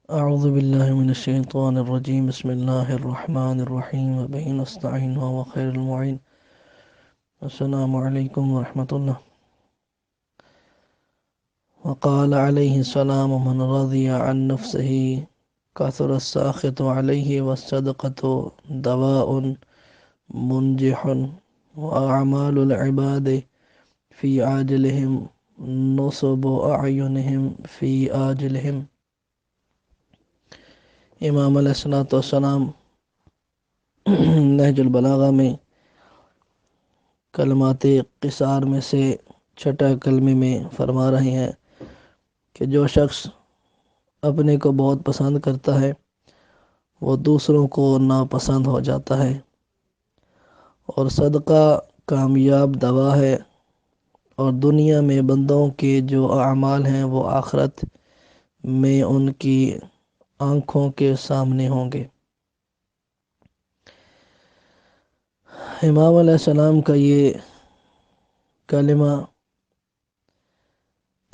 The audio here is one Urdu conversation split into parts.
أعوذ بالله من الشيطان الرجيم بسم الله الرحمن الرحيم وبه نستعين وهو خير المعين السلام عليكم ورحمة الله. وقال عليه السلام من رضي عن نفسه كثر الساخط عليه والصدقة دواء منجح وأعمال العباد في عاجلهم نصب أعينهم في آجلهم. امام علیہ الصلوۃ والسلام نہج البلاغہ میں کلمات قصار میں سے چھٹا کلمے میں فرما رہے ہیں کہ جو شخص اپنے کو بہت پسند کرتا ہے وہ دوسروں کو ناپسند ہو جاتا ہے، اور صدقہ کامیاب دوا ہے، اور دنیا میں بندوں کے جو اعمال ہیں وہ آخرت میں ان کی آنکھوں کے سامنے ہوں گے۔ امام علیہ السلام کا یہ کلمہ،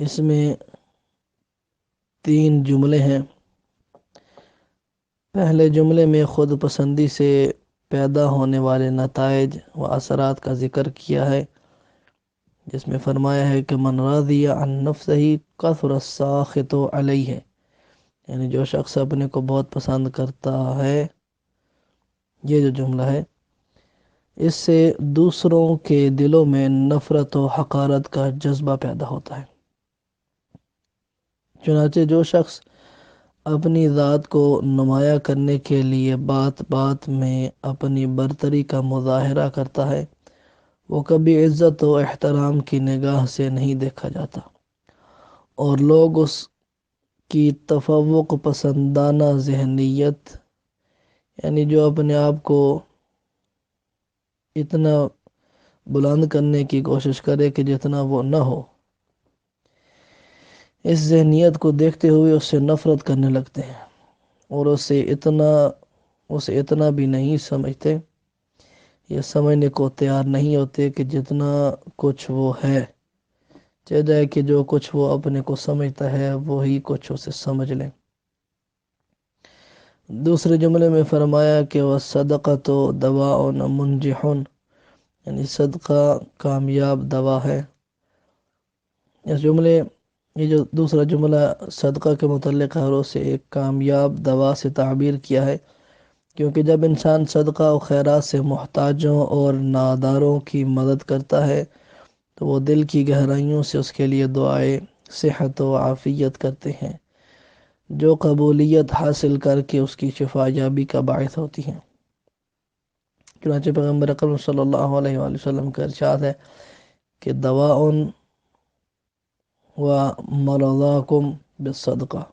اس میں 3 جملے ہیں۔ پہلے جملے میں خود پسندی سے پیدا ہونے والے نتائج و اثرات کا ذکر کیا ہے، جس میں فرمایا ہے کہ من راضی عن نفسہ کثر الساخط علیہ، یعنی جو شخص اپنے کو بہت پسند کرتا ہے، یہ جو جملہ ہے اس سے دوسروں کے دلوں میں نفرت و حقارت کا جذبہ پیدا ہوتا ہے۔ چنانچہ جو شخص اپنی ذات کو نمایاں کرنے کے لیے بات بات میں اپنی برتری کا مظاہرہ کرتا ہے، وہ کبھی عزت و احترام کی نگاہ سے نہیں دیکھا جاتا، اور لوگ اس کی تفوق پسندانہ ذہنیت، یعنی جو اپنے آپ کو اتنا بلند کرنے کی کوشش کرے کہ جتنا وہ نہ ہو، اس ذہنیت کو دیکھتے ہوئے اس سے نفرت کرنے لگتے ہیں، اور اسے اتنا بھی نہیں سمجھتے، یہ سمجھنے کو تیار نہیں ہوتے کہ جتنا کچھ وہ ہے، چاہے کہ جو کچھ وہ اپنے کو سمجھتا ہے وہی کچھ اسے سمجھ لیں۔ دوسرے جملے میں فرمایا کہ وَالصَّدَقَةُ دَوَاءٌ مُنْجِحٌ، یعنی صدقہ کامیاب دوا ہے۔ یہ جو دوسرا جملہ صدقہ کے متعلق ہے، اور اسے ایک کامیاب دوا سے تعبیر کیا ہے، کیونکہ جب انسان صدقہ و خیرات سے محتاجوں اور ناداروں کی مدد کرتا ہے تو وہ دل کی گہرائیوں سے اس کے لیے دعائے صحت و عافیت کرتے ہیں، جو قبولیت حاصل کر کے اس کی شفا یابی کا باعث ہوتی ہیں۔ چنانچہ پیغمبر اکرم صلی اللہ علیہ وآلہ وسلم کا ارشاد ہے کہ دواء و مرضاکم بالصدقہ،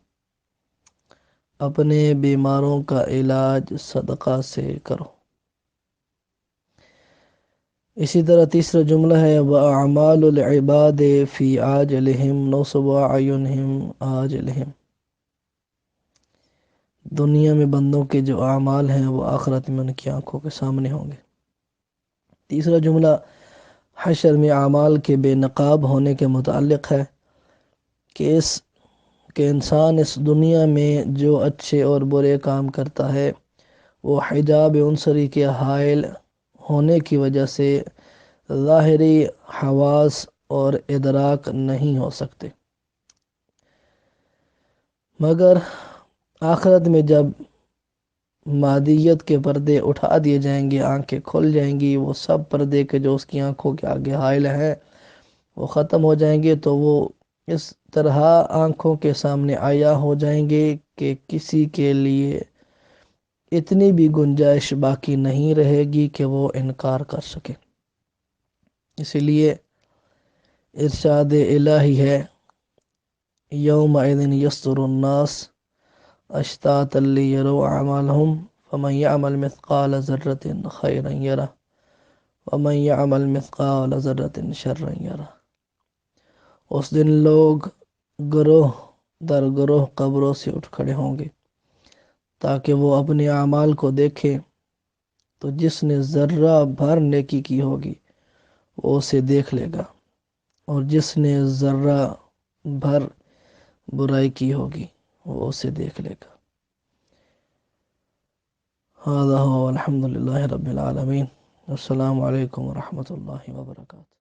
اپنے بیماروں کا علاج صدقہ سے کرو۔ اسی طرح تیسرا جملہ ہے وَأَعْمَالُ الْعِبَادِ فِي عَاجِلِهِمْ نُصْبُ أَعْيُنِهِمْ آجِلِهِمْ، دنیا میں بندوں کے جو اعمال ہیں وہ آخرت میں ان کی آنکھوں کے سامنے ہوں گے۔ تیسرا جملہ حشر میں اعمال کے بے نقاب ہونے کے متعلق ہے کہ انسان اس دنیا میں جو اچھے اور برے کام کرتا ہے وہ حجاب عنصری کے حائل ہونے کی وجہ سے ظاہری حواس اور ادراک نہیں ہو سکتے، مگر آخرت میں جب مادیت کے پردے اٹھا دیے جائیں گے، آنکھیں کھل جائیں گی، وہ سب پردے کے جو اس کی آنکھوں کے آگے حائل ہیں وہ ختم ہو جائیں گے، تو وہ اس طرح آنکھوں کے سامنے عیاں ہو جائیں گے کہ کسی کے لیے اتنی بھی گنجائش باقی نہیں رہے گی کہ وہ انکار کر سکے۔ اسی لیے ارشاد الہی ہے یومئذ یصدر الناس اشتاتا لیروا اعمالهم فمن يعمل مثقال ذرة خيرا يره ومن يعمل مثقال ذرة شرا يره۔ اس دن لوگ گروہ در گروہ قبروں سے اٹھ کھڑے ہوں گے تاکہ وہ اپنے اعمال کو دیکھیں، تو جس نے ذرہ بھر نیکی کی ہوگی وہ اسے دیکھ لے گا، اور جس نے ذرہ بھر برائی کی ہوگی وہ اسے دیکھ لے گا۔ هذا هو، والحمد لله رب العالمين. السلام عليكم ورحمة الله وبركاته.